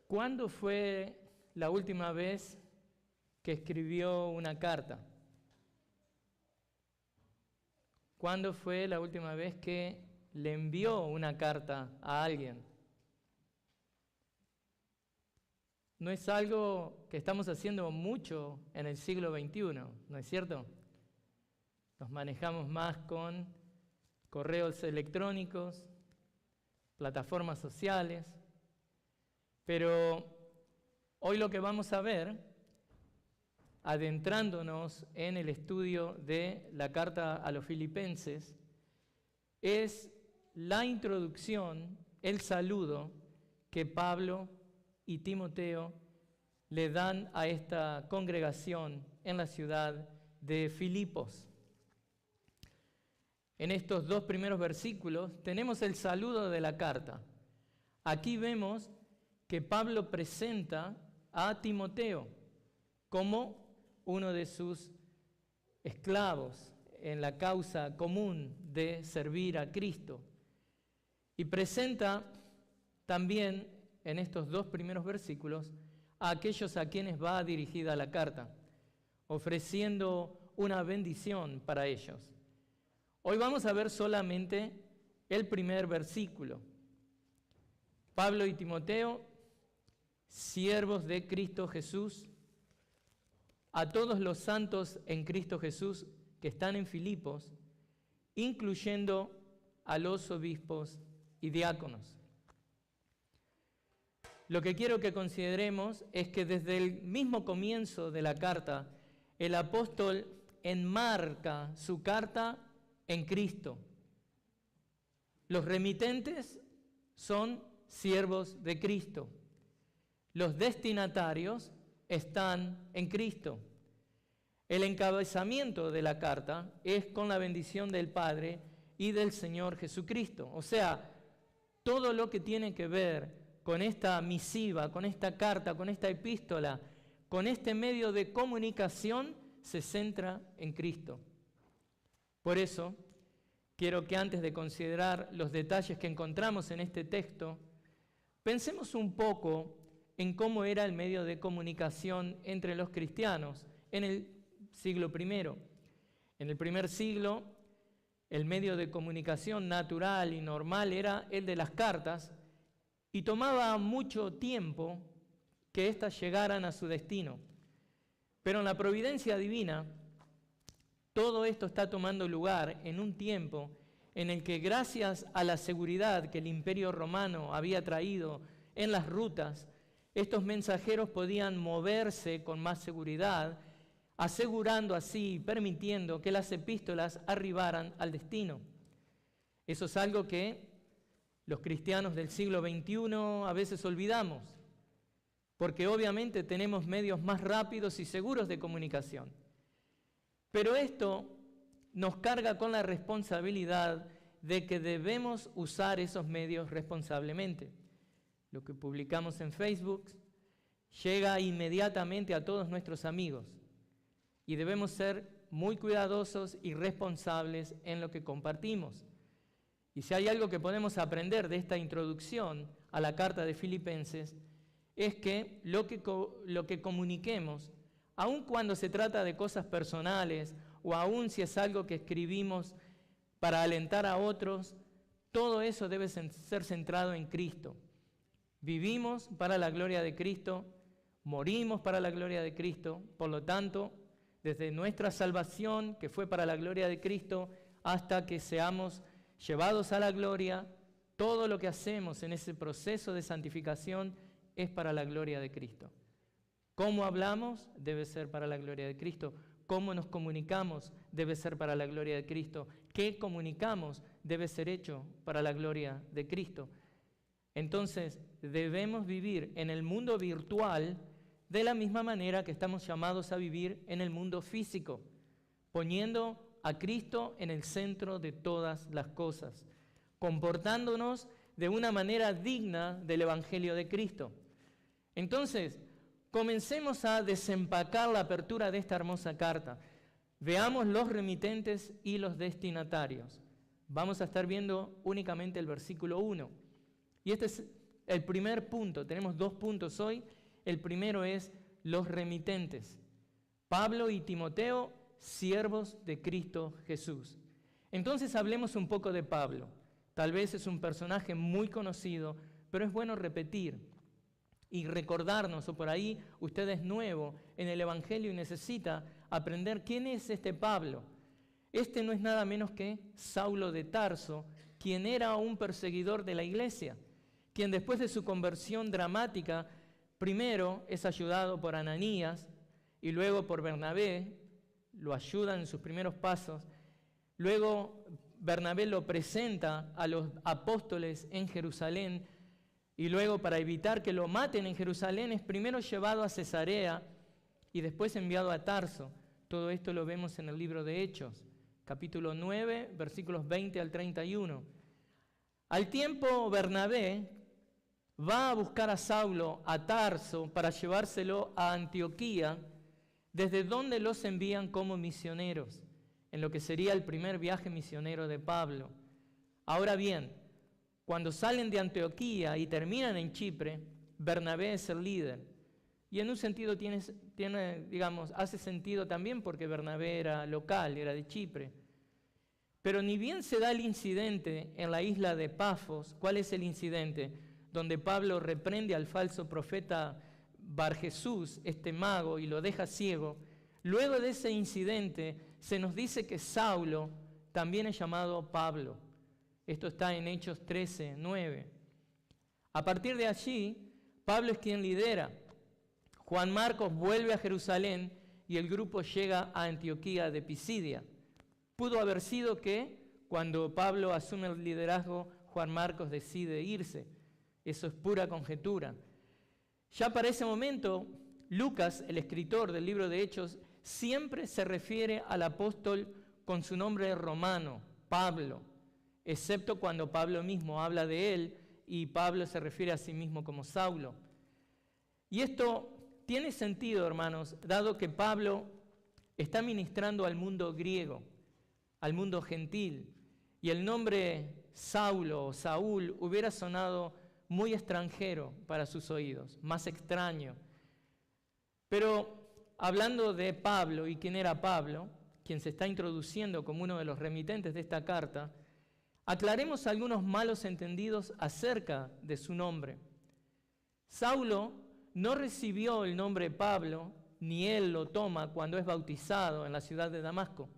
¿Cuándo fue la última vez que escribió una carta? ¿Cuándo fue la última vez que le envió una carta a alguien? No es algo que estamos haciendo mucho en el siglo XXI, ¿no es cierto? Nos manejamos más con correos electrónicos, plataformas sociales, pero hoy lo que vamos a ver, adentrándonos en el estudio de la carta a los Filipenses, es la introducción, el saludo que Pablo y Timoteo le dan a esta congregación en la ciudad de Filipos. En estos dos primeros versículos tenemos el saludo de la carta. Aquí vemos que Pablo presenta a Timoteo como uno de sus esclavos en la causa común de servir a Cristo. Y presenta también en estos dos primeros versículos a aquellos a quienes va dirigida la carta, ofreciendo una bendición para ellos. Hoy vamos a ver solamente el primer versículo. Pablo y Timoteo, siervos de Cristo Jesús, a todos los santos en Cristo Jesús que están en Filipos, incluyendo a los obispos y diáconos. Lo que quiero que consideremos es que desde el mismo comienzo de la carta, el apóstol enmarca su carta en Cristo. Los remitentes son siervos de Cristo. Los destinatarios están en Cristo. El encabezamiento de la carta es con la bendición del Padre y del Señor Jesucristo. O sea, todo lo que tiene que ver con esta misiva, con esta carta, con esta epístola, con este medio de comunicación, se centra en Cristo. Por eso, quiero que antes de considerar los detalles que encontramos en este texto, pensemos un poco en cómo era el medio de comunicación entre los cristianos en el siglo I. En el primer siglo, el medio de comunicación natural y normal era el de las cartas y tomaba mucho tiempo que éstas llegaran a su destino. Pero en la providencia divina, todo esto está tomando lugar en un tiempo en el que, gracias a la seguridad que el Imperio Romano había traído en las rutas, estos mensajeros podían moverse con más seguridad, asegurando así y permitiendo que las epístolas arribaran al destino. Eso es algo que los cristianos del siglo XXI a veces olvidamos, porque obviamente tenemos medios más rápidos y seguros de comunicación. Pero esto nos carga con la responsabilidad de que debemos usar esos medios responsablemente. Lo que publicamos en Facebook llega inmediatamente a todos nuestros amigos y debemos ser muy cuidadosos y responsables en lo que compartimos. Y si hay algo que podemos aprender de esta introducción a la carta de Filipenses, es que lo que comuniquemos, aun cuando se trata de cosas personales o aun si es algo que escribimos para alentar a otros, todo eso debe ser centrado en Cristo. Vivimos para la gloria de Cristo, morimos para la gloria de Cristo, por lo tanto, desde nuestra salvación, que fue para la gloria de Cristo, hasta que seamos llevados a la gloria, todo lo que hacemos en ese proceso de santificación es para la gloria de Cristo. Cómo hablamos debe ser para la gloria de Cristo. Cómo nos comunicamos debe ser para la gloria de Cristo. Qué comunicamos debe ser hecho para la gloria de Cristo. Entonces, debemos vivir en el mundo virtual de la misma manera que estamos llamados a vivir en el mundo físico, poniendo a Cristo en el centro de todas las cosas, comportándonos de una manera digna del Evangelio de Cristo. Entonces, comencemos a desempacar la apertura de esta hermosa carta. Veamos los remitentes y los destinatarios. Vamos a estar viendo únicamente el versículo 1. Y este es El primer punto, tenemos 2 puntos hoy. El primero es los remitentes. Pablo y Timoteo, siervos de Cristo Jesús. Entonces hablemos un poco de Pablo. Tal vez es un personaje muy conocido, pero es bueno repetir y recordarnos, o por ahí usted es nuevo en el Evangelio y necesita aprender quién es este Pablo. Este no es nada menos que Saulo de Tarso, quien era un perseguidor de la iglesia, quien después de su conversión dramática, primero es ayudado por Ananías y luego por Bernabé, lo ayuda en sus primeros pasos. Luego Bernabé lo presenta a los apóstoles en Jerusalén y luego, para evitar que lo maten en Jerusalén, es primero llevado a Cesarea y después enviado a Tarso. Todo esto lo vemos en el libro de Hechos, capítulo 9, versículos 20 al 31. Al tiempo, Bernabé va a buscar a Saulo a Tarso para llevárselo a Antioquía, desde donde los envían como misioneros, en lo que sería el primer viaje misionero de Pablo. Ahora bien, cuando salen de Antioquía y terminan en Chipre, Bernabé es el líder. Y en un sentido hace sentido también porque Bernabé era local, era de Chipre. Pero ni bien se da el incidente en la isla de Pafos. ¿Cuál es el incidente? Donde Pablo reprende al falso profeta Barjesús, este mago, y lo deja ciego. Luego de ese incidente se nos dice que Saulo también es llamado Pablo. Esto está en Hechos 13, 9. A partir de allí, Pablo es quien lidera. Juan Marcos vuelve a Jerusalén y el grupo llega a Antioquía de Pisidia. Pudo haber sido que cuando Pablo asume el liderazgo, Juan Marcos decide irse. Eso es pura conjetura. Ya para ese momento, Lucas, el escritor del libro de Hechos, siempre se refiere al apóstol con su nombre romano, Pablo, excepto cuando Pablo mismo habla de él y Pablo se refiere a sí mismo como Saulo. Y esto tiene sentido, hermanos, dado que Pablo está ministrando al mundo griego, al mundo gentil, y el nombre Saulo o Saúl hubiera sonado muy extranjero para sus oídos, más extraño. Pero hablando de Pablo y quién era Pablo, quien se está introduciendo como uno de los remitentes de esta carta, aclaremos algunos malos entendidos acerca de su nombre. Saulo no recibió el nombre Pablo, ni él lo toma cuando es bautizado en la ciudad de Damasco.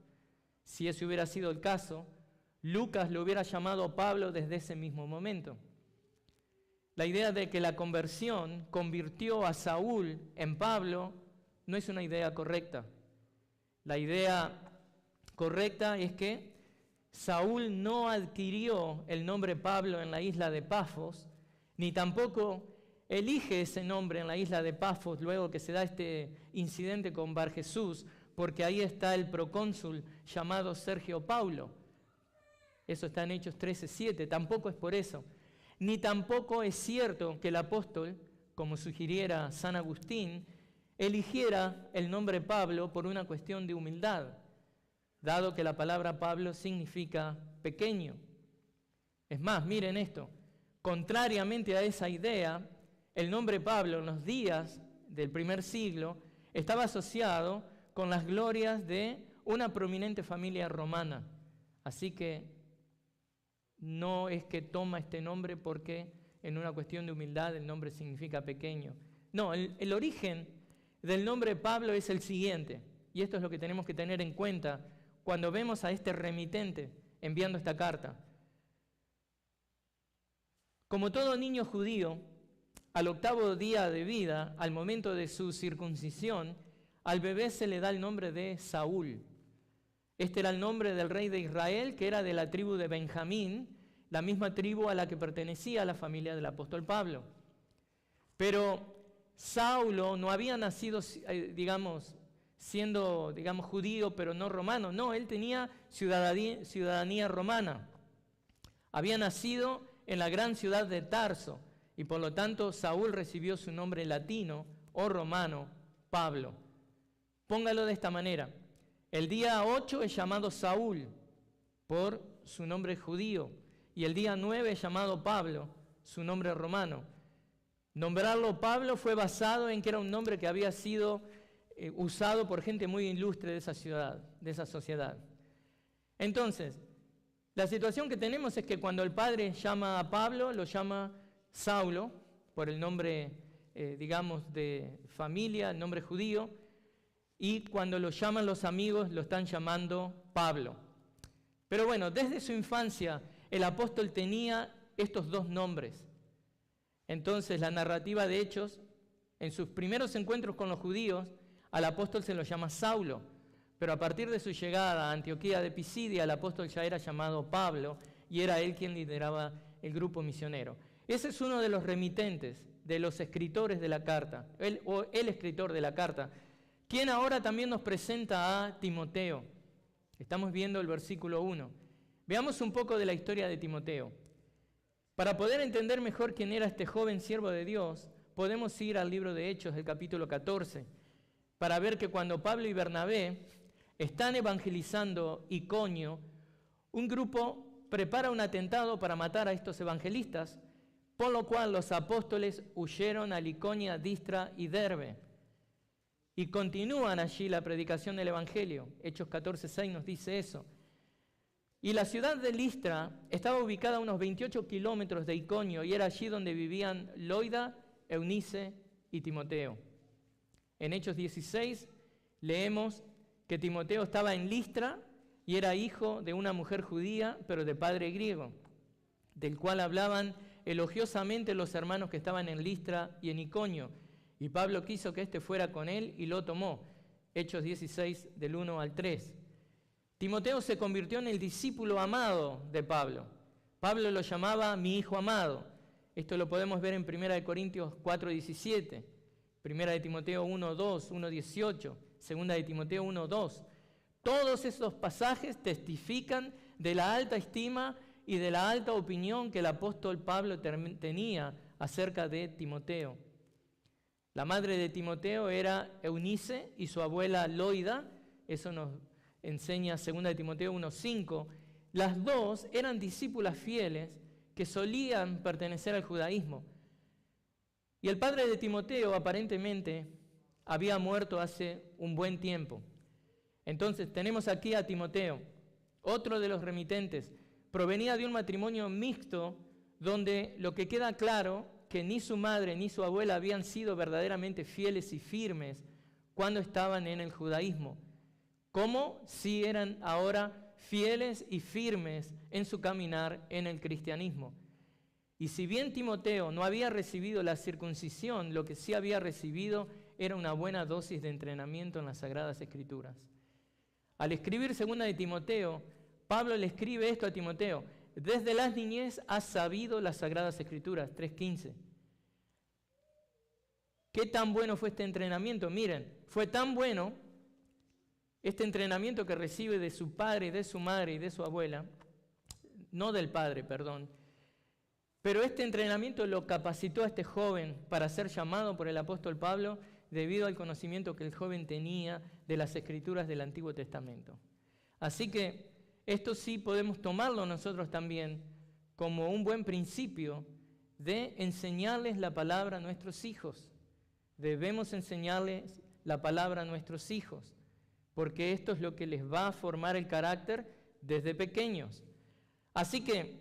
Si ese hubiera sido el caso, Lucas lo hubiera llamado Pablo desde ese mismo momento. La idea de que la conversión convirtió a Saúl en Pablo no es una idea correcta. La idea correcta es que Saúl no adquirió el nombre Pablo en la isla de Pafos, ni tampoco elige ese nombre en la isla de Pafos luego que se da este incidente con Barjesús, porque ahí está el procónsul llamado Sergio Paulo. Eso está en Hechos 13:7. Tampoco es por eso. Ni tampoco es cierto que el apóstol, como sugiriera San Agustín, eligiera el nombre Pablo por una cuestión de humildad, dado que la palabra Pablo significa pequeño. Es más, miren esto, contrariamente a esa idea, el nombre Pablo en los días del primer siglo estaba asociado con las glorias de una prominente familia romana. Así que no es que toma este nombre porque en una cuestión de humildad el nombre significa pequeño. No, el origen del nombre Pablo es el siguiente, y esto es lo que tenemos que tener en cuenta cuando vemos a este remitente enviando esta carta. Como todo niño judío, al 8º día de vida, al momento de su circuncisión, al bebé se le da el nombre de Saúl. Este era el nombre del rey de Israel, que era de la tribu de Benjamín, la misma tribu a la que pertenecía la familia del apóstol Pablo. Pero Saulo no había nacido, siendo judío, pero no romano. No, él tenía ciudadanía romana. Había nacido en la gran ciudad de Tarso, y por lo tanto Saúl recibió su nombre latino o romano, Pablo. Póngalo de esta manera. El día 8 es llamado Saúl por su nombre judío, y el día 9 es llamado Pablo, su nombre romano. Nombrarlo Pablo fue basado en que era un nombre que había sido usado por gente muy ilustre de esa ciudad, de esa sociedad. Entonces, la situación que tenemos es que cuando el padre llama a Pablo, lo llama Saulo, por el nombre, digamos, de familia, el nombre judío, y cuando lo llaman los amigos, lo están llamando Pablo. Pero bueno, desde su infancia, el apóstol tenía estos dos nombres. Entonces, la narrativa de Hechos, en sus primeros encuentros con los judíos, al apóstol se lo llama Saulo, pero a partir de su llegada a Antioquía de Pisidia, el apóstol ya era llamado Pablo, y era él quien lideraba el grupo misionero. Ese es uno de los remitentes, de los escritores de la carta, el escritor de la carta, quien ahora también nos presenta a Timoteo. Estamos viendo el versículo 1. Veamos un poco de la historia de Timoteo. Para poder entender mejor quién era este joven siervo de Dios, podemos ir al libro de Hechos, del capítulo 14, para ver que cuando Pablo y Bernabé están evangelizando Iconio, un grupo prepara un atentado para matar a estos evangelistas, por lo cual los apóstoles huyeron a Liconia, Listra y Derbe. Y continúan allí la predicación del Evangelio. Hechos 14:6 nos dice eso. Y la ciudad de Listra estaba ubicada a unos 28 kilómetros de Iconio y era allí donde vivían Loida, Eunice y Timoteo. En Hechos 16 leemos que Timoteo estaba en Listra y era hijo de una mujer judía, pero de padre griego, del cual hablaban elogiosamente los hermanos que estaban en Listra y en Iconio. Y Pablo quiso que éste fuera con él y lo tomó. Hechos 16, del 1 al 3. Timoteo se convirtió en el discípulo amado de Pablo. Pablo lo llamaba mi hijo amado. Esto lo podemos ver en 1 Corintios 4:17, 1 de Timoteo 1:2, 1:18, 2 de Timoteo 1:2. Todos esos pasajes testifican de la alta estima y de la alta opinión que el apóstol Pablo tenía acerca de Timoteo. La madre de Timoteo era Eunice y su abuela Loida, eso nos enseña 2 de Timoteo 1:5. Las dos eran discípulas fieles que solían pertenecer al judaísmo. Y el padre de Timoteo aparentemente había muerto hace un buen tiempo. Entonces tenemos aquí a Timoteo, otro de los remitentes. Provenía de un matrimonio mixto donde lo que queda claro que ni su madre ni su abuela habían sido verdaderamente fieles y firmes cuando estaban en el judaísmo, como si eran ahora fieles y firmes en su caminar en el cristianismo. Y si bien Timoteo no había recibido la circuncisión, lo que sí había recibido era una buena dosis de entrenamiento en las Sagradas Escrituras. Al escribir 2 de Timoteo, Pablo le escribe esto a Timoteo: desde la niñez has sabido las Sagradas Escrituras, 3:15. ¿Qué tan bueno fue este entrenamiento? Miren, fue tan bueno este entrenamiento que recibe de su padre, de su madre y de su abuela, no del padre, perdón, pero este entrenamiento lo capacitó a este joven para ser llamado por el apóstol Pablo debido al conocimiento que el joven tenía de las Escrituras del Antiguo Testamento. Así que esto sí podemos tomarlo nosotros también como un buen principio de enseñarles la palabra a nuestros hijos. Debemos enseñarles la palabra a nuestros hijos, porque esto es lo que les va a formar el carácter desde pequeños. Así que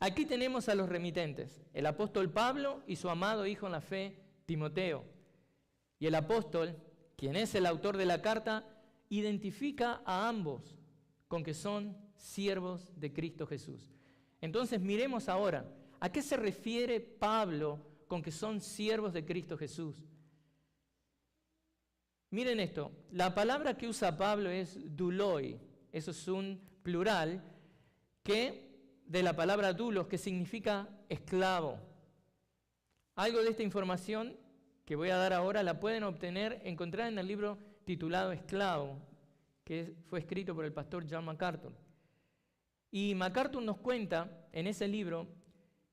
aquí tenemos a los remitentes, el apóstol Pablo y su amado hijo en la fe, Timoteo. Y el apóstol, quien es el autor de la carta, identifica a ambos con que son siervos de Cristo Jesús. Entonces miremos ahora, ¿a qué se refiere Pablo con que son siervos de Cristo Jesús? Miren esto, la palabra que usa Pablo es douloi, eso es un plural de la palabra doulos, que significa esclavo. Algo de esta información que voy a dar ahora la pueden encontrar en el libro titulado Esclavo, que fue escrito por el pastor John MacArthur. Y MacArthur nos cuenta en ese libro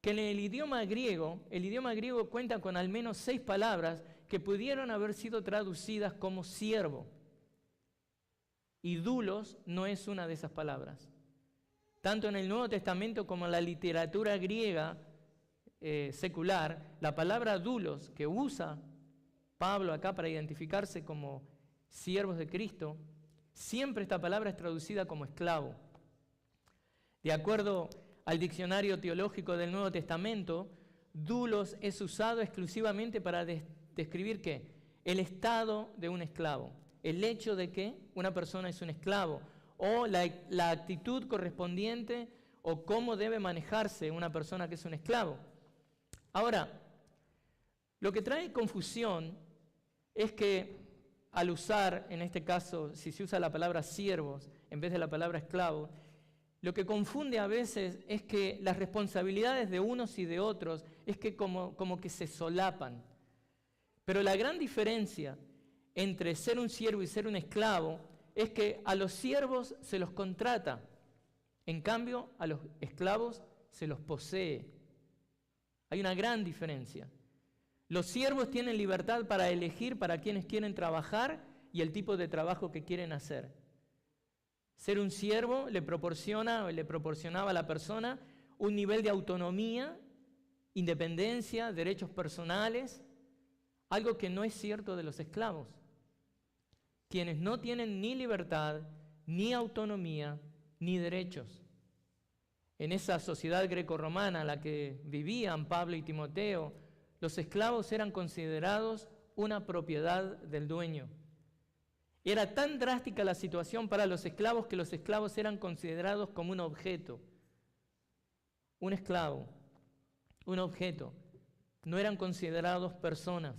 que en el idioma griego cuenta con al menos 6 palabras que pudieron haber sido traducidas como siervo. Y doulos no es una de esas palabras. Tanto en el Nuevo Testamento como en la literatura griega, secular, la palabra doulos que usa Pablo acá para identificarse como siervos de Cristo, siempre esta palabra es traducida como esclavo. De acuerdo al diccionario teológico del Nuevo Testamento, doulos es usado exclusivamente para describir ¿qué? El estado de un esclavo, el hecho de que una persona es un esclavo, o la actitud correspondiente o cómo debe manejarse una persona que es un esclavo. Ahora, lo que trae confusión es que al usar, en este caso, si se usa la palabra siervos en vez de la palabra esclavo, lo que confunde a veces es que las responsabilidades de unos y de otros es que como que se solapan. Pero la gran diferencia entre ser un siervo y ser un esclavo es que a los siervos se los contrata, en cambio a los esclavos se los posee. Hay una gran diferencia. Los siervos tienen libertad para elegir para quienes quieren trabajar y el tipo de trabajo que quieren hacer. Ser un siervo le proporcionaba a la persona un nivel de autonomía, independencia, derechos personales, algo que no es cierto de los esclavos, quienes no tienen ni libertad, ni autonomía, ni derechos. En esa sociedad grecorromana en la que vivían Pablo y Timoteo, los esclavos eran considerados una propiedad del dueño. Era tan drástica la situación para los esclavos que los esclavos eran considerados como un objeto. Un esclavo, un objeto. No eran considerados personas.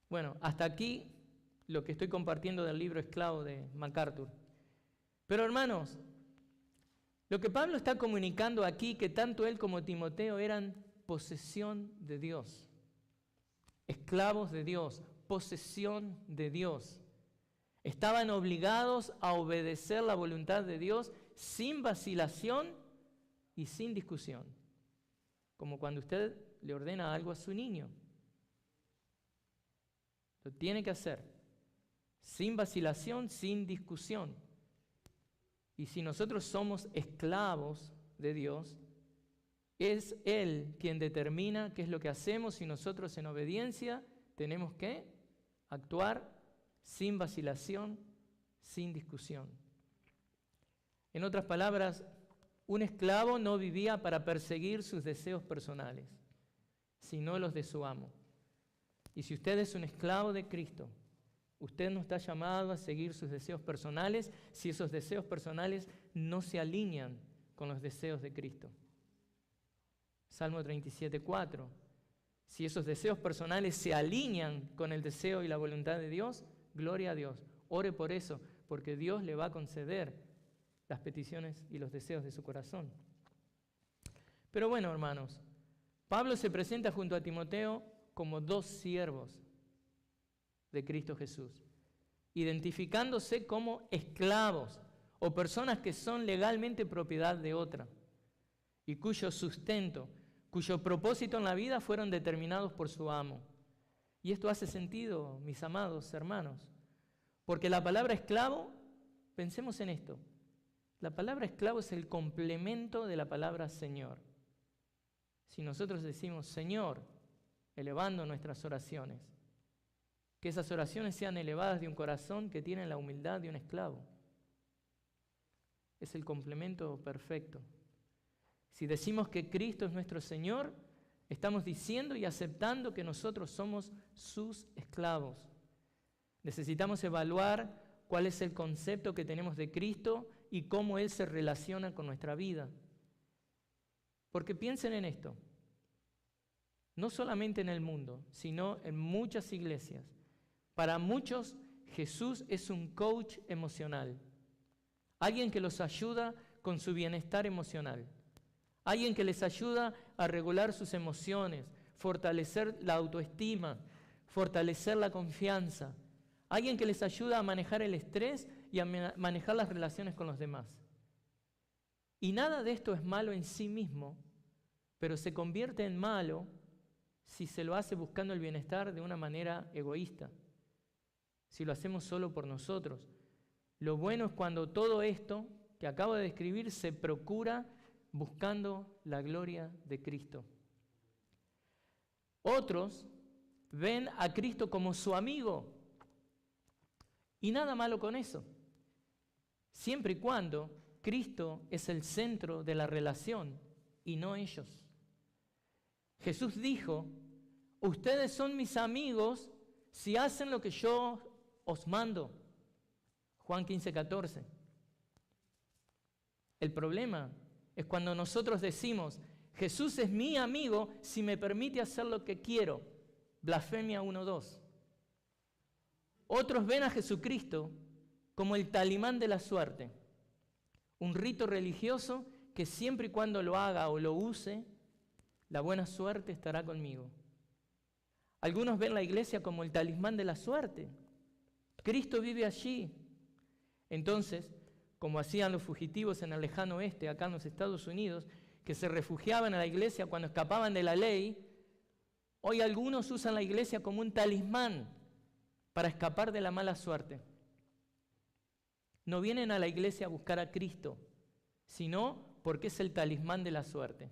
Bueno, hasta aquí lo que estoy compartiendo del libro Esclavo de MacArthur. Pero hermanos, lo que Pablo está comunicando aquí, que tanto él como Timoteo eran posesión de Dios, esclavos de Dios, posesión de Dios. Estaban obligados a obedecer la voluntad de Dios sin vacilación y sin discusión, como cuando usted le ordena algo a su niño. Lo tiene que hacer, sin vacilación, sin discusión. Y si nosotros somos esclavos de Dios, es Él quien determina qué es lo que hacemos y nosotros en obediencia tenemos que actuar sin vacilación, sin discusión. En otras palabras, un esclavo no vivía para perseguir sus deseos personales, sino los de su amo. Y si usted es un esclavo de Cristo, usted no está llamado a seguir sus deseos personales si esos deseos personales no se alinean con los deseos de Cristo. Salmo 37:4. Si esos deseos personales se alinean con el deseo y la voluntad de Dios, gloria a Dios. Ore por eso, porque Dios le va a conceder las peticiones y los deseos de su corazón. Pero bueno, hermanos, Pablo se presenta junto a Timoteo como dos siervos de Cristo Jesús, identificándose como esclavos o personas que son legalmente propiedad de otra y cuyo sustento, cuyo propósito en la vida fueron determinados por su amo. Y esto hace sentido, mis amados hermanos, porque la palabra esclavo, pensemos en esto, la palabra esclavo es el complemento de la palabra Señor. Si nosotros decimos Señor, elevando nuestras oraciones, que esas oraciones sean elevadas de un corazón que tiene la humildad de un esclavo. Es el complemento perfecto. Si decimos que Cristo es nuestro Señor, estamos diciendo y aceptando que nosotros somos sus esclavos. Necesitamos evaluar cuál es el concepto que tenemos de Cristo y cómo Él se relaciona con nuestra vida. Porque piensen en esto, no solamente en el mundo, sino en muchas iglesias. Para muchos, Jesús es un coach emocional, alguien que los ayuda con su bienestar emocional, alguien que les ayuda a regular sus emociones, fortalecer la autoestima, fortalecer la confianza, alguien que les ayuda a manejar el estrés y a manejar las relaciones con los demás. Y nada de esto es malo en sí mismo, pero se convierte en malo si se lo hace buscando el bienestar de una manera egoísta, si lo hacemos solo por nosotros. Lo bueno es cuando todo esto que acabo de describir se procura buscando la gloria de Cristo. Otros ven a Cristo como su amigo. Y nada malo con eso, siempre y cuando Cristo es el centro de la relación y no ellos. Jesús dijo, ustedes son mis amigos si hacen lo que yo os mando. Juan 15:14. El problema es cuando nosotros decimos, Jesús es mi amigo si me permite hacer lo que quiero. Blasfemia 1:2. Otros ven a Jesucristo como el talismán de la suerte, un rito religioso que siempre y cuando lo haga o lo use, la buena suerte estará conmigo. Algunos ven la iglesia como el talismán de la suerte. Cristo vive allí. Entonces, como hacían los fugitivos en el lejano oeste, acá en los Estados Unidos, que se refugiaban a la iglesia cuando escapaban de la ley, hoy algunos usan la iglesia como un talismán para escapar de la mala suerte. No vienen a la iglesia a buscar a Cristo, sino porque es el talismán de la suerte.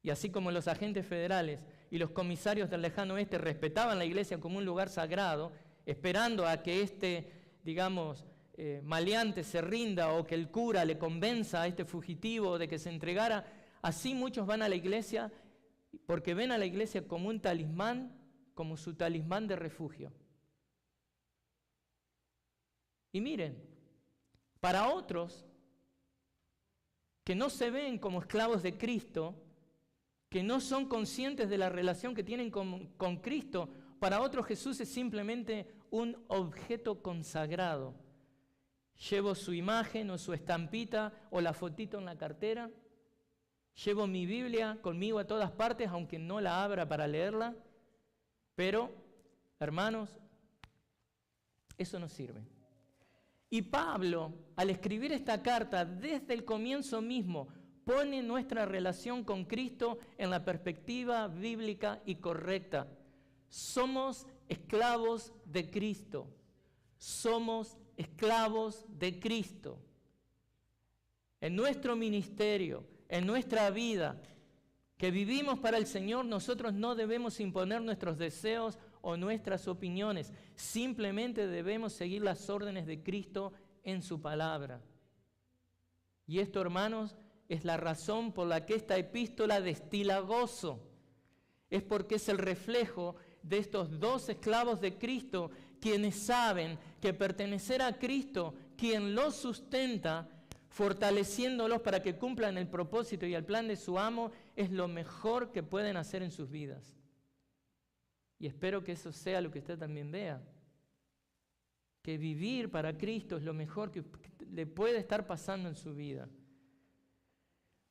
Y así como los agentes federales y los comisarios del lejano oeste respetaban la iglesia como un lugar sagrado, esperando a que maleante se rinda o que el cura le convenza a este fugitivo de que se entregara, así muchos van a la iglesia porque ven a la iglesia como un talismán, como su talismán de refugio. Y miren, para otros que no se ven como esclavos de Cristo, que no son conscientes de la relación que tienen con Cristo, para otros Jesús es simplemente un objeto consagrado. Llevo su imagen o su estampita o la fotito en la cartera, llevo mi Biblia conmigo a todas partes, aunque no la abra para leerla, pero, hermanos, eso no sirve. Y Pablo, al escribir esta carta, desde el comienzo mismo, pone nuestra relación con Cristo en la perspectiva bíblica y correcta. Somos esclavos de Cristo. Somos esclavos de Cristo. En nuestro ministerio, en nuestra vida, que vivimos para el Señor, nosotros no debemos imponer nuestros deseos o nuestras opiniones. Simplemente debemos seguir las órdenes de Cristo en su palabra. Y esto, hermanos, es la razón por la que esta epístola destila gozo. Es porque es el reflejo de estos dos esclavos de Cristo, quienes saben que pertenecer a Cristo, quien los sustenta, fortaleciéndolos para que cumplan el propósito y el plan de su amo, es lo mejor que pueden hacer en sus vidas. Y espero que eso sea lo que usted también vea. Que vivir para Cristo es lo mejor que le puede estar pasando en su vida.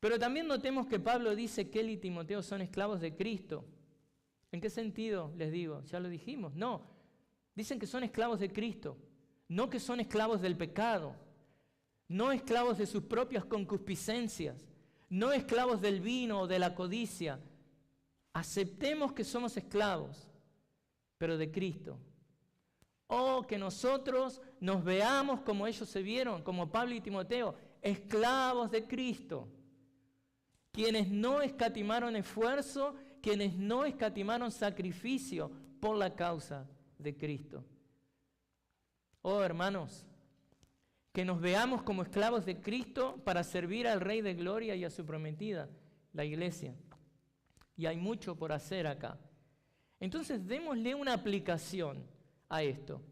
Pero también notemos que Pablo dice que él y Timoteo son esclavos de Cristo. ¿En qué sentido les digo? Ya lo dijimos. No, dicen que son esclavos de Cristo, no que son esclavos del pecado, no esclavos de sus propias concupiscencias, no esclavos del vino o de la codicia. Aceptemos que somos esclavos, pero de Cristo. O que nosotros nos veamos como ellos se vieron, como Pablo y Timoteo, esclavos de Cristo, quienes no escatimaron esfuerzo, quienes no escatimaron sacrificio por la causa de Cristo. Oh, hermanos, que nos veamos como esclavos de Cristo para servir al Rey de Gloria y a su prometida, la iglesia. Y hay mucho por hacer acá. Entonces, démosle una aplicación a esto.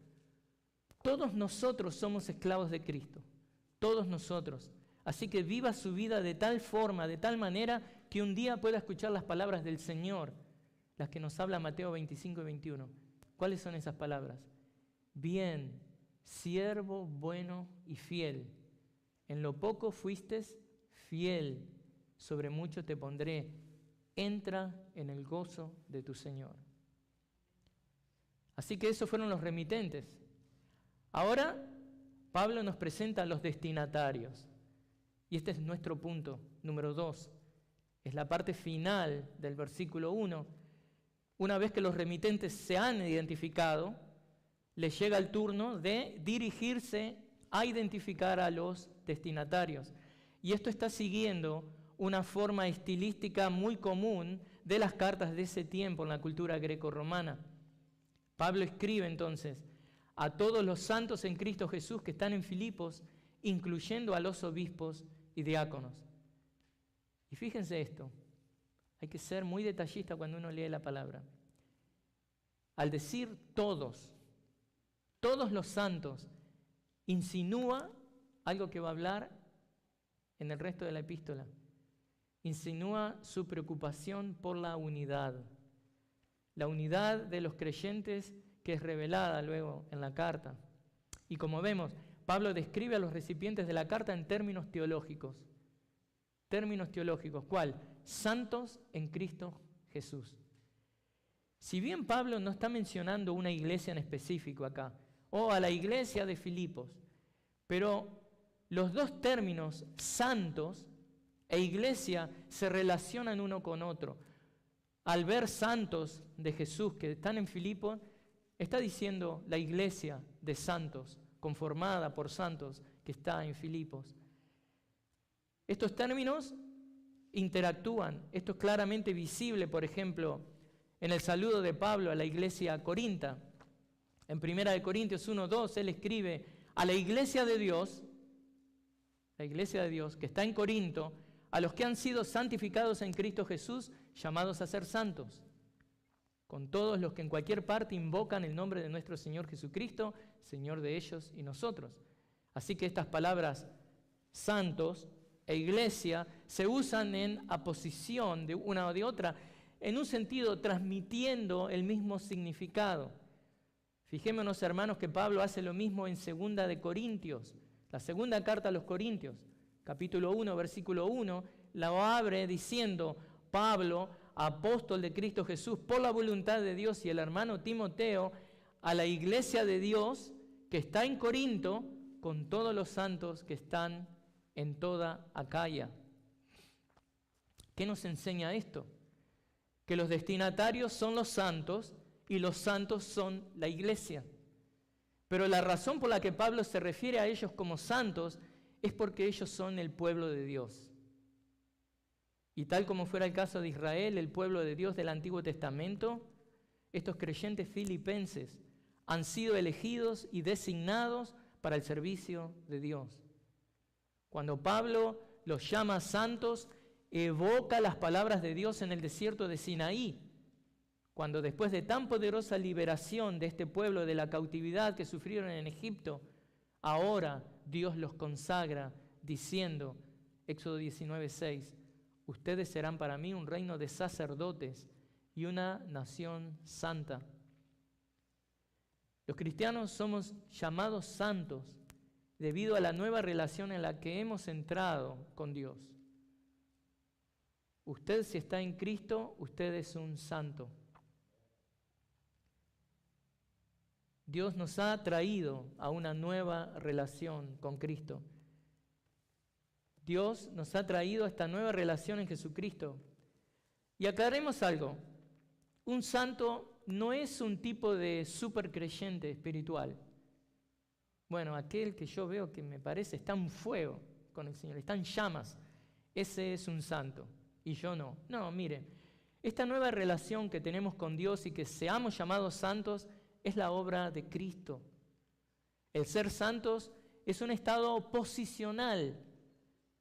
Todos nosotros somos esclavos de Cristo, todos nosotros. Así que viva su vida de tal forma, de tal manera, que un día pueda escuchar las palabras del Señor, las que nos habla Mateo 25 y 21. ¿Cuáles son esas palabras? Bien, siervo bueno y fiel. En lo poco fuiste fiel, sobre mucho te pondré. Entra en el gozo de tu Señor. Así que esos fueron los remitentes. Ahora, Pablo nos presenta a los destinatarios. Y este es nuestro punto, número 2. Es la parte final del versículo 1. Una vez que los remitentes se han identificado, les llega el turno de dirigirse a identificar a los destinatarios. Y esto está siguiendo una forma estilística muy común de las cartas de ese tiempo en la cultura greco-romana. Pablo escribe entonces a todos los santos en Cristo Jesús que están en Filipos, incluyendo a los obispos y diáconos. Y fíjense esto, hay que ser muy detallista cuando uno lee la palabra. Al decir todos los santos, insinúa algo que va a hablar en el resto de la epístola. Insinúa su preocupación por la unidad de los creyentes que es revelada luego en la carta. Y como vemos, Pablo describe a los recipientes de la carta en términos teológicos. Términos teológicos, ¿cuál? Santos en Cristo Jesús. Si bien Pablo no está mencionando una iglesia en específico acá, o a la iglesia de Filipos, pero los dos términos, santos e iglesia, se relacionan uno con otro. Al ver santos de Jesús que están en Filipos, está diciendo la iglesia de santos, conformada por santos, que está en Filipos. Estos términos interactúan. Esto es claramente visible, por ejemplo, en el saludo de Pablo a la iglesia corinta. En 1 Corintios 1:2, él escribe a la iglesia de Dios que está en Corinto, a los que han sido santificados en Cristo Jesús, llamados a ser santos, con todos los que en cualquier parte invocan el nombre de nuestro Señor Jesucristo, Señor de ellos y nosotros. Así que estas palabras santos e iglesia se usan en aposición de una o de otra, en un sentido transmitiendo el mismo significado. Fijémonos, hermanos, que Pablo hace lo mismo en 2 de Corintios, la segunda carta a los Corintios, capítulo 1, versículo 1, la abre diciendo: Pablo, apóstol de Cristo Jesús, por la voluntad de Dios, y el hermano Timoteo, a la iglesia de Dios que está en Corinto, con todos los santos que están en toda Acaya. ¿Qué nos enseña esto? Que los destinatarios son los santos y los santos son la iglesia. Pero la razón por la que Pablo se refiere a ellos como santos es porque ellos son el pueblo de Dios. Y tal como fuera el caso de Israel, el pueblo de Dios del Antiguo Testamento, estos creyentes filipenses han sido elegidos y designados para el servicio de Dios. Cuando Pablo los llama santos, evoca las palabras de Dios en el desierto de Sinaí, cuando después de tan poderosa liberación de este pueblo de la cautividad que sufrieron en Egipto, ahora Dios los consagra diciendo, Éxodo 19:6, ustedes serán para mí un reino de sacerdotes y una nación santa. Los cristianos somos llamados santos debido a la nueva relación en la que hemos entrado con Dios. Usted, si está en Cristo, usted es un santo. Dios nos ha traído a una nueva relación con Cristo. Dios nos ha traído a esta nueva relación en Jesucristo. Y aclaremos algo. Un santo no es un tipo de supercreyente espiritual. Bueno, aquel que yo veo que me parece está en fuego con el Señor, está en llamas. Ese es un santo y yo no. No, mire, esta nueva relación que tenemos con Dios y que seamos llamados santos es la obra de Cristo. El ser santos es un estado posicional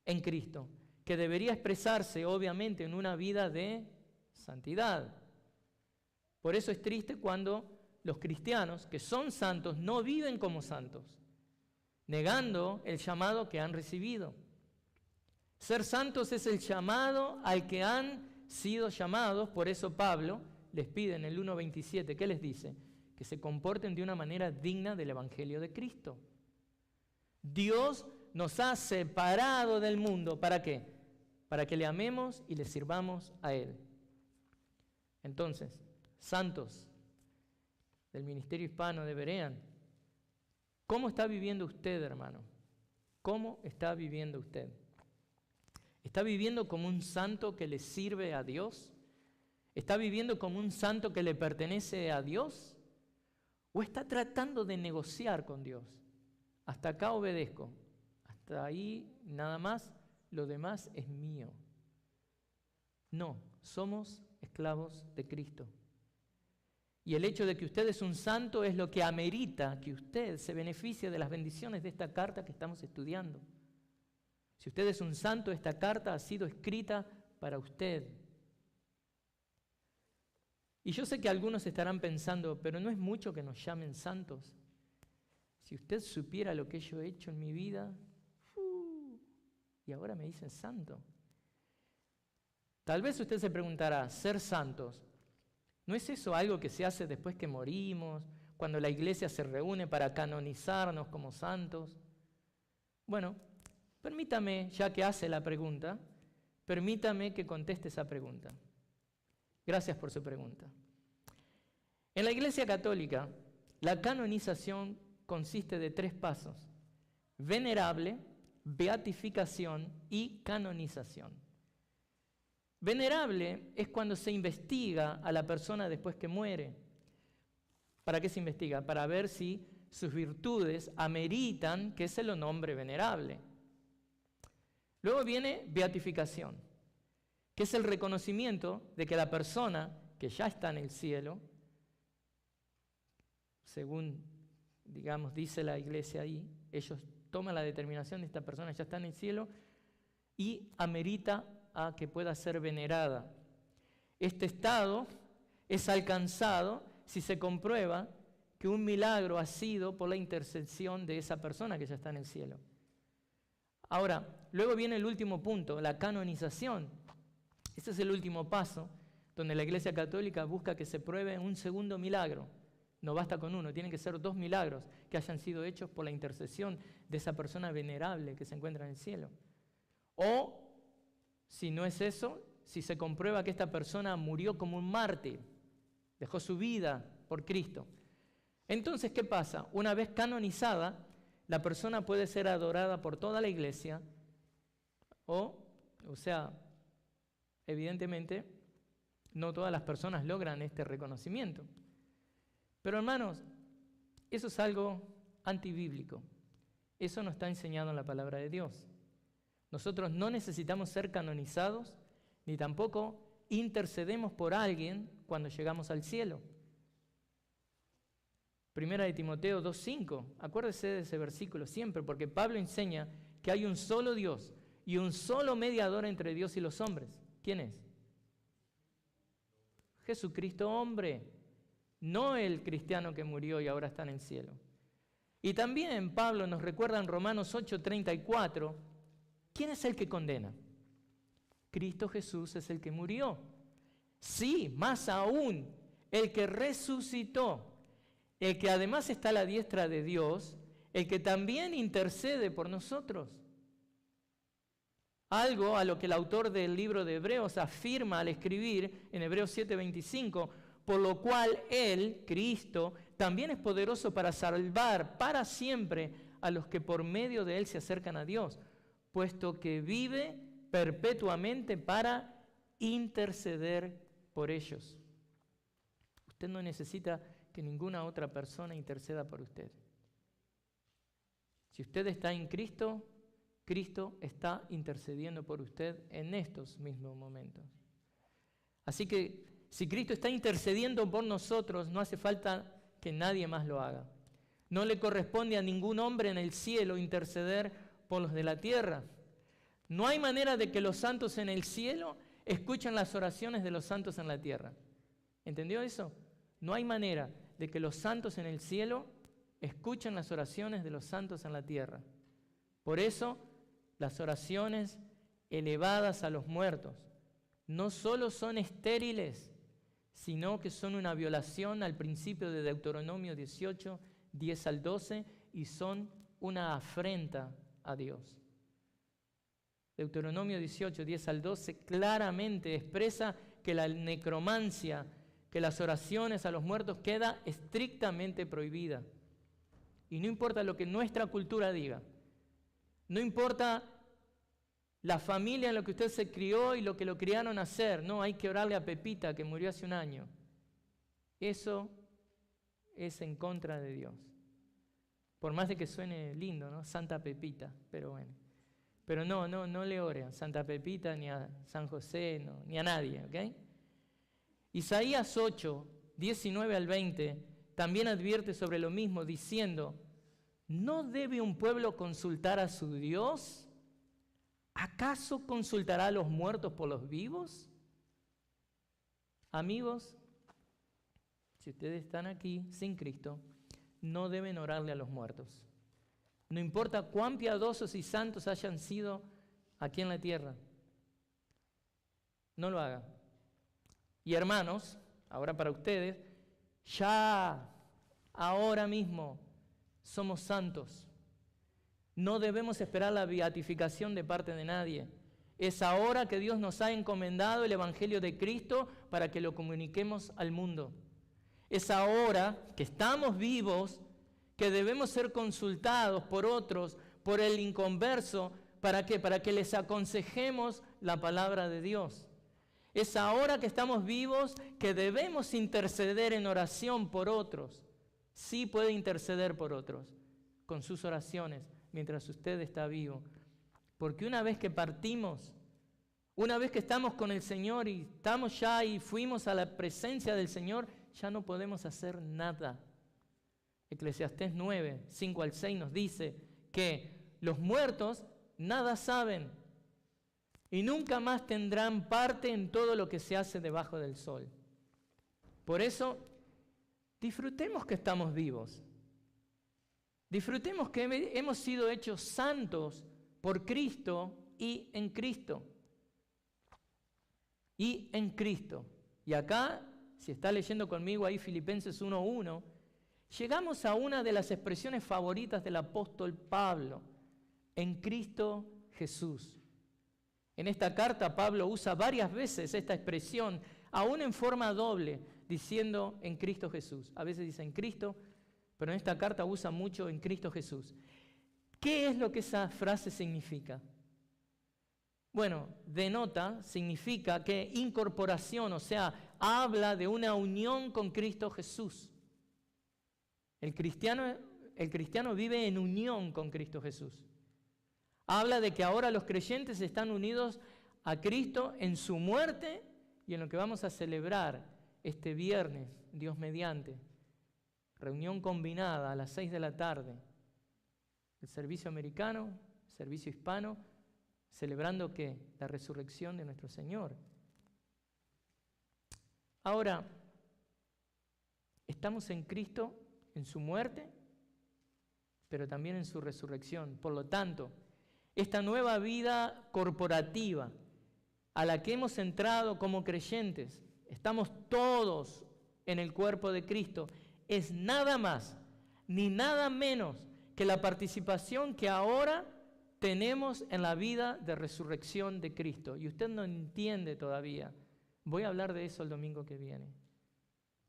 en Cristo, que debería expresarse obviamente en una vida de santidad. Por eso es triste cuando los cristianos que son santos no viven como santos, negando el llamado que han recibido. Ser santos es el llamado al que han sido llamados, por eso Pablo les pide en el 1:27, ¿qué les dice? Que se comporten de una manera digna del Evangelio de Cristo. Dios nos ha separado del mundo, ¿para qué? Para que le amemos y le sirvamos a Él. Entonces, santos del Ministerio Hispano de Berean, ¿cómo está viviendo usted, hermano? ¿Cómo está viviendo usted? ¿Está viviendo como un santo que le sirve a Dios? ¿Está viviendo como un santo que le pertenece a Dios? ¿O está tratando de negociar con Dios? Hasta acá obedezco, hasta ahí nada más, lo demás es mío. No, somos esclavos de Cristo. Y el hecho de que usted es un santo es lo que amerita que usted se beneficie de las bendiciones de esta carta que estamos estudiando. Si usted es un santo, esta carta ha sido escrita para usted. Y yo sé que algunos estarán pensando, pero no es mucho que nos llamen santos. Si usted supiera lo que yo he hecho en mi vida, y ahora me dicen santo. Tal vez usted se preguntará, ser santos, ¿no es eso algo que se hace después que morimos, cuando la iglesia se reúne para canonizarnos como santos? Bueno, permítame, ya que hace la pregunta, permítame que conteste esa pregunta. Gracias por su pregunta. En la Iglesia Católica, la canonización consiste de 3 pasos: venerable, beatificación y canonización. Venerable es cuando se investiga a la persona después que muere. ¿Para qué se investiga? Para ver si sus virtudes ameritan que se lo nombre venerable. Luego viene beatificación, que es el reconocimiento de que la persona que ya está en el cielo, según, digamos, dice la iglesia ahí, ellos toman la determinación de esta persona ya está en el cielo y amerita a que pueda ser venerada. Este estado es alcanzado si se comprueba que un milagro ha sido por la intercesión de esa persona que ya está en el cielo. Ahora, luego viene el último punto, la canonización. Este es el último paso, donde la Iglesia Católica busca que se pruebe un segundo milagro. No basta con uno, tienen que ser 2 milagros que hayan sido hechos por la intercesión de esa persona venerable que se encuentra en el cielo. O, si no es eso, si se comprueba que esta persona murió como un mártir, dejó su vida por Cristo. Entonces, ¿qué pasa? Una vez canonizada, la persona puede ser adorada por toda la iglesia o sea, evidentemente, no todas las personas logran este reconocimiento. Pero hermanos, eso es algo antibíblico. Eso no está enseñado en la palabra de Dios. Nosotros no necesitamos ser canonizados, ni tampoco intercedemos por alguien cuando llegamos al cielo. Primera de Timoteo 2:5, acuérdese de ese versículo siempre, porque Pablo enseña que hay un solo Dios y un solo mediador entre Dios y los hombres. ¿Quién es? Jesucristo hombre, no el cristiano que murió y ahora está en el cielo. Y también Pablo nos recuerda en Romanos 8:34, ¿quién es el que condena? Cristo Jesús es el que murió. Sí, más aún, el que resucitó, el que además está a la diestra de Dios, el que también intercede por nosotros. Algo a lo que el autor del libro de Hebreos afirma al escribir en Hebreos 7:25, por lo cual Él, Cristo, también es poderoso para salvar para siempre a los que por medio de Él se acercan a Dios, puesto que vive perpetuamente para interceder por ellos. Usted no necesita que ninguna otra persona interceda por usted. Si usted está en Cristo, Cristo está intercediendo por usted en estos mismos momentos. Así que si Cristo está intercediendo por nosotros, no hace falta que nadie más lo haga. No le corresponde a ningún hombre en el cielo interceder por los de la tierra. No hay manera de que los santos en el cielo escuchen las oraciones de los santos en la tierra. ¿Entendió eso? No hay manera de que los santos en el cielo escuchen las oraciones de los santos en la tierra. Por eso, las oraciones elevadas a los muertos no solo son estériles, sino que son una violación al principio de Deuteronomio 18, 10 al 12, y son una afrenta a Dios. Deuteronomio 18, 10 al 12 claramente expresa que la necromancia, que las oraciones a los muertos queda estrictamente prohibida. Y no importa lo que nuestra cultura diga, no importa la familia en la que usted se crió y lo que lo criaron a hacer, no, hay que orarle a Pepita que murió hace un año. Eso es en contra de Dios. Por más de que suene lindo, ¿no? Santa Pepita, pero bueno. Pero no le ore a Santa Pepita ni a San José, no, ni a nadie, ¿ok? Isaías 8, 19 al 20, también advierte sobre lo mismo, diciendo, ¿no debe un pueblo consultar a su Dios? ¿Acaso consultará a los muertos por los vivos? Amigos, si ustedes están aquí sin Cristo, no deben orarle a los muertos. No importa cuán piadosos y santos hayan sido aquí en la tierra. No lo hagan. Y hermanos, ahora para ustedes, ya, ahora mismo, somos santos. No debemos esperar la beatificación de parte de nadie. Es ahora que Dios nos ha encomendado el Evangelio de Cristo para que lo comuniquemos al mundo. Es ahora que estamos vivos que debemos ser consultados por otros, por el inconverso. ¿Para qué? Para que les aconsejemos la palabra de Dios. Es ahora que estamos vivos que debemos interceder en oración por otros. Sí puede interceder por otros con sus oraciones mientras usted está vivo. Porque una vez que partimos, una vez que estamos con el Señor y estamos ya y fuimos a la presencia del Señor, ya no podemos hacer nada. Eclesiastés 9, 5 al 6 nos dice que los muertos nada saben y nunca más tendrán parte en todo lo que se hace debajo del sol. Por eso, disfrutemos que estamos vivos. Disfrutemos que hemos sido hechos santos por Cristo y en Cristo. Y en Cristo. Y acá, si está leyendo conmigo ahí Filipenses 1:1, llegamos a una de las expresiones favoritas del apóstol Pablo, en Cristo Jesús. En esta carta Pablo usa varias veces esta expresión, aún en forma doble, diciendo en Cristo Jesús. A veces dice en Cristo, pero en esta carta usa mucho en Cristo Jesús. ¿Qué es lo que esa frase significa? Bueno, denota, significa que incorporación, o sea, habla de una unión con Cristo Jesús. El cristiano vive en unión con Cristo Jesús. Habla de que ahora los creyentes están unidos a Cristo en su muerte y en lo que vamos a celebrar este viernes, Dios mediante. Reunión combinada a las 6 de la tarde. El servicio americano, el servicio hispano, celebrando ¿qué? La resurrección de nuestro Señor. Ahora, estamos en Cristo, en su muerte, pero también en su resurrección. Por lo tanto, esta nueva vida corporativa a la que hemos entrado como creyentes, estamos todos en el cuerpo de Cristo, es nada más ni nada menos que la participación que ahora tenemos en la vida de resurrección de Cristo. Y usted no entiende todavía. Voy a hablar de eso el domingo que viene.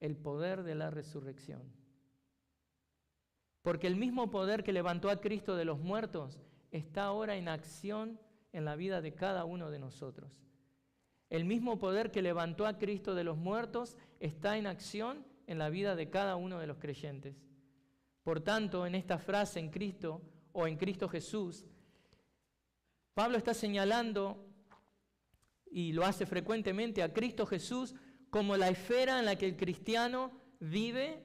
El poder de la resurrección. Porque el mismo poder que levantó a Cristo de los muertos está ahora en acción en la vida de cada uno de nosotros. El mismo poder que levantó a Cristo de los muertos está en acción en la vida de cada uno de los creyentes. Por tanto, en esta frase, en Cristo o en Cristo Jesús, Pablo está señalando, y lo hace frecuentemente, a Cristo Jesús como la esfera en la que el cristiano vive,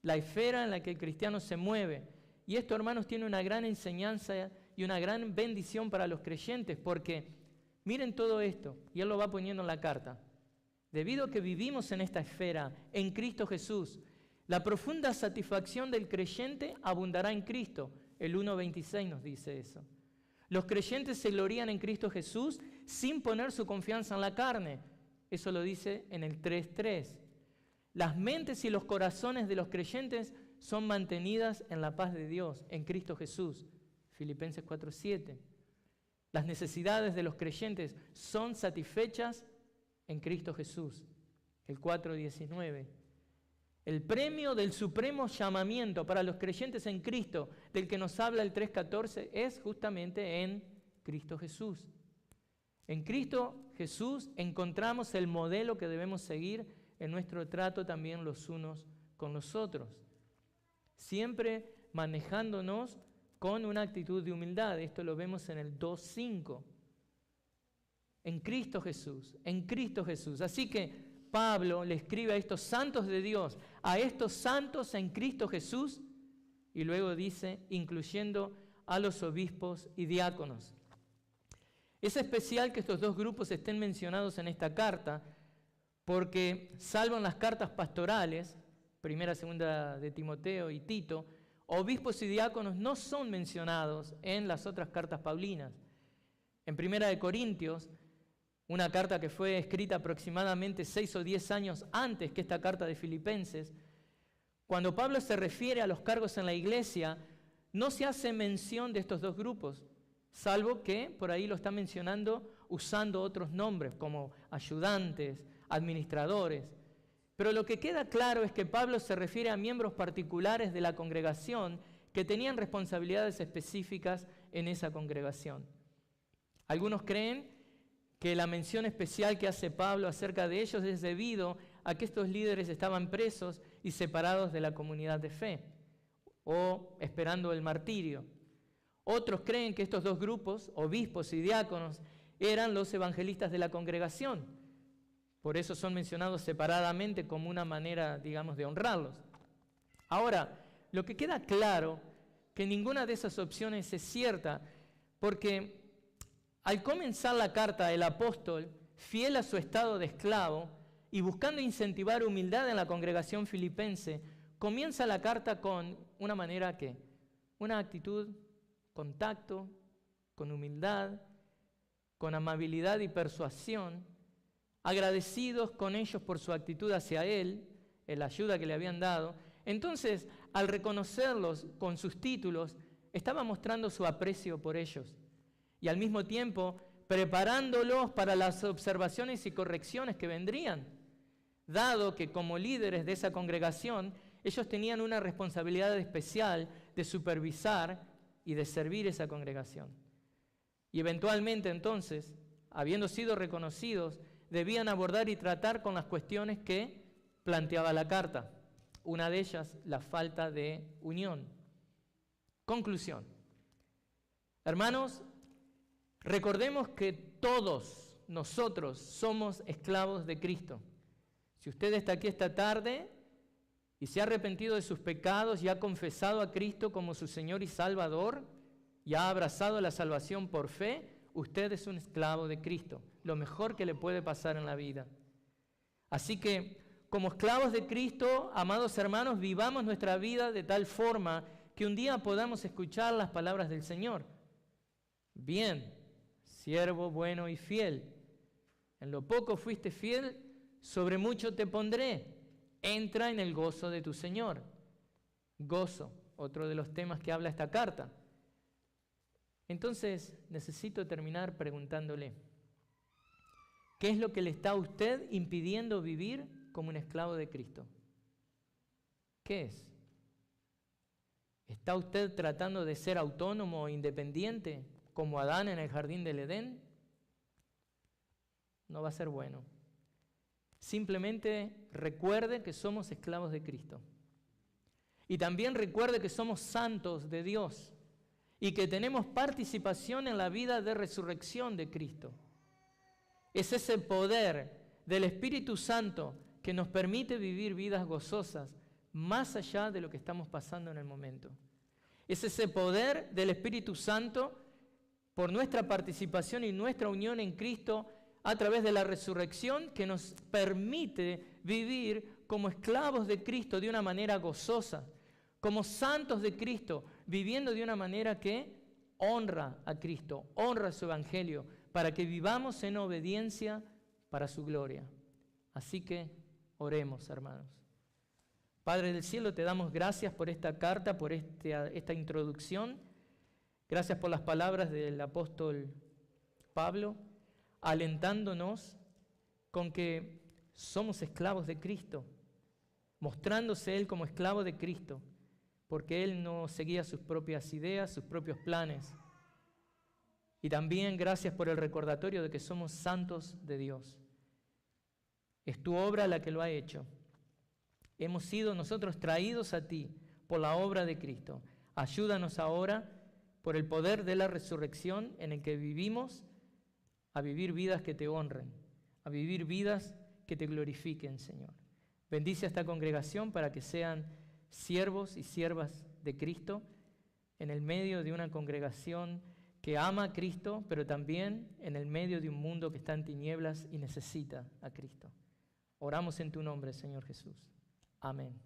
la esfera en la que el cristiano se mueve. Y esto, hermanos, tiene una gran enseñanza y una gran bendición para los creyentes, porque miren todo esto, y él lo va poniendo en la carta. Debido a que vivimos en esta esfera, en Cristo Jesús, la profunda satisfacción del creyente abundará en Cristo. El 1:26 nos dice eso. Los creyentes se glorían en Cristo Jesús sin poner su confianza en la carne. Eso lo dice en el 3:3. Las mentes y los corazones de los creyentes son mantenidas en la paz de Dios, en Cristo Jesús. Filipenses 4:7. Las necesidades de los creyentes son satisfechas en Cristo Jesús. El 4:19. El premio del supremo llamamiento para los creyentes en Cristo, del que nos habla el 3:14, es justamente en Cristo Jesús. En Cristo Jesús encontramos el modelo que debemos seguir en nuestro trato también los unos con los otros. Siempre manejándonos con una actitud de humildad. Esto lo vemos en el 2:5. En Cristo Jesús, en Cristo Jesús. Así que Pablo le escribe a estos santos de Dios, a estos santos en Cristo Jesús, y luego dice, incluyendo a los obispos y diáconos. Es especial que estos dos grupos estén mencionados en esta carta, porque salvo en las cartas pastorales, primera, segunda de Timoteo y Tito, obispos y diáconos no son mencionados en las otras cartas paulinas. En primera de Corintios, una carta que fue escrita aproximadamente 6 o 10 años antes que esta carta de Filipenses, cuando Pablo se refiere a los cargos en la iglesia, no se hace mención de estos dos grupos, salvo que por ahí lo está mencionando usando otros nombres como ayudantes, administradores. Pero lo que queda claro es que Pablo se refiere a miembros particulares de la congregación que tenían responsabilidades específicas en esa congregación. Algunos creen que la mención especial que hace Pablo acerca de ellos es debido a que estos líderes estaban presos y separados de la comunidad de fe, o esperando el martirio. Otros creen que estos dos grupos, obispos y diáconos, eran los evangelistas de la congregación. Por eso son mencionados separadamente como una manera, digamos, de honrarlos. Ahora, lo que queda claro que ninguna de esas opciones es cierta, porque al comenzar la carta, el apóstol, fiel a su estado de esclavo y buscando incentivar humildad en la congregación filipense, comienza la carta con una manera que, una actitud con tacto, con humildad, con amabilidad y persuasión, agradecidos con ellos por su actitud hacia él, en la ayuda que le habían dado. Entonces, al reconocerlos con sus títulos, estaba mostrando su aprecio por ellos y al mismo tiempo preparándolos para las observaciones y correcciones que vendrían, dado que como líderes de esa congregación, ellos tenían una responsabilidad especial de supervisar y de servir esa congregación. Y eventualmente entonces, habiendo sido reconocidos, debían abordar y tratar con las cuestiones que planteaba la carta. Una de ellas, la falta de unión. Conclusión. Hermanos, recordemos que todos nosotros somos esclavos de Cristo. Si usted está aquí esta tarde y se ha arrepentido de sus pecados y ha confesado a Cristo como su Señor y Salvador y ha abrazado la salvación por fe, usted es un esclavo de Cristo, lo mejor que le puede pasar en la vida. Así que, como esclavos de Cristo, amados hermanos, vivamos nuestra vida de tal forma que un día podamos escuchar las palabras del Señor. Bien, siervo bueno y fiel, en lo poco fuiste fiel, sobre mucho te pondré. Entra en el gozo de tu Señor. Gozo, otro de los temas que habla esta carta. Entonces, necesito terminar preguntándole, ¿qué es lo que le está a usted impidiendo vivir como un esclavo de Cristo? ¿Qué es? ¿Está usted tratando de ser autónomo e independiente, como Adán en el jardín del Edén? No va a ser bueno. Simplemente recuerde que somos esclavos de Cristo. Y también recuerde que somos santos de Dios y que tenemos participación en la vida de resurrección de Cristo. Es ese poder del Espíritu Santo que nos permite vivir vidas gozosas más allá de lo que estamos pasando en el momento. Es ese poder del Espíritu Santo por nuestra participación y nuestra unión en Cristo a través de la resurrección que nos permite vivir como esclavos de Cristo de una manera gozosa, como santos de Cristo, viviendo de una manera que honra a Cristo, honra su Evangelio, para que vivamos en obediencia para su gloria. Así que oremos, hermanos. Padre del cielo, te damos gracias por esta carta, por esta introducción. Gracias por las palabras del apóstol Pablo, alentándonos con que somos esclavos de Cristo, mostrándose Él como esclavo de Cristo, porque Él no seguía sus propias ideas, sus propios planes. Y también gracias por el recordatorio de que somos santos de Dios. Es tu obra la que lo ha hecho. Hemos sido nosotros traídos a ti por la obra de Cristo. Ayúdanos ahora, por el poder de la resurrección en el que vivimos, a vivir vidas que te honren, a vivir vidas que te glorifiquen, Señor. Bendice a esta congregación para que sean siervos y siervas de Cristo en el medio de una congregación que ama a Cristo, pero también en el medio de un mundo que está en tinieblas y necesita a Cristo. Oramos en tu nombre, Señor Jesús. Amén.